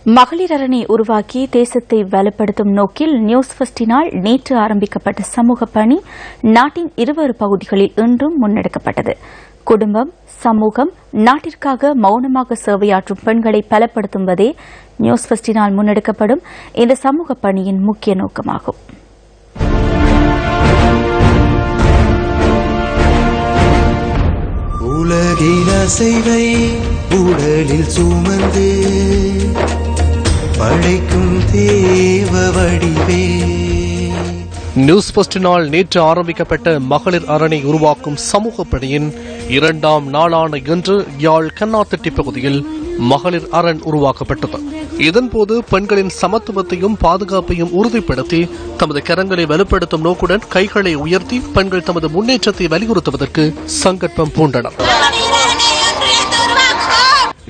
மகளிர் அரணை உருவாக்கி தேசத்தை வலுப்படுத்தும் நோக்கில் நியூஸ் ஃபர்ஸ்டினால் நேற்று ஆரம்பிக்கப்பட்ட சமூக பணி நாட்டின் 20 பகுதிகளில் இன்றும் முன்னெடுக்கப்பட்டது. குடும்பம், சமூகம், நாட்டிற்காக மௌனமாக சேவையாற்றும் பெண்களை பலப்படுத்துவதே நியூஸ் ஃபர்ஸ்டினால் முன்னெடுக்கப்படும் இந்த சமூக பணியின் முக்கிய நோக்கமாகும். உலகின் அசைவை உடலில் சுமந்து படைக்கும் தேவ வடிவே. நியூஸ் ஃபர்ஸ்டினால் நேற்று ஆரம்பிக்கப்பட்ட மகளிர் அரணை உருவாக்கும் சமூக பணியின் 2ஆம் நாளான இன்று யாழ் கண்ணாத்தட்டி பகுதியில் மகளிர் அரண் உருவாக்கப்பட்டது. இதன்போது பெண்களின் சமத்துவத்தையும் பாதுகாப்பையும் உறுதிப்படுத்தி தமது கரங்களை வலுப்படுத்தும் நோக்குடன் கைகளை உயர்த்தி பெண்கள் தமது முன்னேற்றத்தை வலியுறுத்துவதற்கு சங்கல்பம் பூண்டனர்.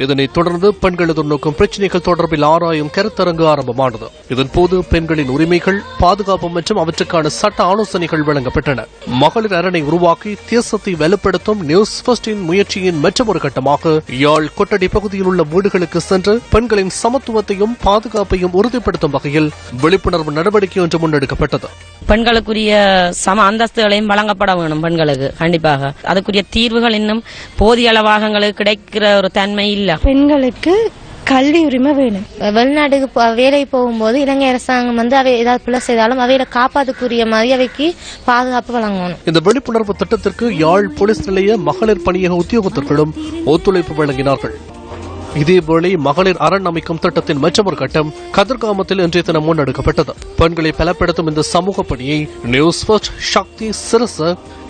இதனைத் தொடர்ந்து பெண்கள் எதிர்நோக்கும் பிரச்சினைகள் தொடர்பில் ஆராயும் கருத்தரங்கு ஆரம்பமானது. இதன்போது பெண்களின் உரிமைகள், பாதுகாப்பு மற்றும் அவற்றுக்கான சட்ட ஆலோசனைகள் வழங்கப்பட்டன. மகளிர் அரணை உருவாக்கி தேசத்தை வலுப்படுத்தும் நியூஸ் ஃபர்ஸ்டின் முயற்சியின் மற்றொரு கட்டமாக யாழ் கொட்டடி பகுதியில் உள்ள வீடுகளுக்கு சென்று பெண்களின் சமத்துவத்தையும் பாதுகாப்பையும் உறுதிப்படுத்தும் வகையில் விழிப்புணர்வு நடவடிக்கை ஒன்று முன்னெடுக்கப்பட்டது. பெண்களுக்குரிய சம அந்தஸ்துகளையும் வழங்கப்பட வேணும். பெண்களுக்கு கண்டிப்பாக அதுக்குரிய தீர்வுகள் இன்னும் போதிய அளவாக கிடைக்கிற ஒரு தன்மை இல்ல. பெண்களுக்கு கல்வி உரிமை வேணும். வெளிநாட்டுக்கு வேலை போகும்போது இலங்கை அரசாங்கம் அவை ஏதாவது பிள்ளை செய்தாலும் அவையில காப்பாற்றுக்குரிய மாதிரி அவைக்கு பாதுகாப்பு வழங்கணும். இந்த விழிப்புணர்வு திட்டத்திற்கு யாழ் போலீஸ் நிலைய மகளிர் பணியக உத்தியோகத்தர்களும் ஒத்துழைப்பு வழங்கினார்கள். இதேவேளை மகளிர் அரண் அமைக்கும் திட்டத்தின் மற்றொரு கட்டம் கதிர்காமத்தில் இன்றைய தினம் முன்னெடுக்கப்பட்டது. பெண்களை பலப்படுத்தும் இந்த சமூக பணியை நியூஸ் ஃபர்ஸ்ட், சக்தி, சிரச,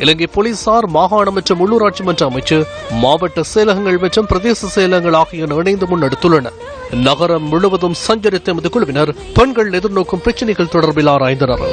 இலங்கை போலீசார், மாகாண மற்றும் உள்ளூராட்சி மன்ற அமைச்சு, மாவட்ட செயலகங்கள் மற்றும் பிரதேச செயலகங்கள் ஆகியன இணைந்து முன்னெடுத்துள்ளன. நகரம் முழுவதும் சஞ்சரித்த எமது குழுவினர் பெண்கள் எதிர்நோக்கும் பிரச்சினைகள் தொடர்பில் ஆராய்ந்தனர்.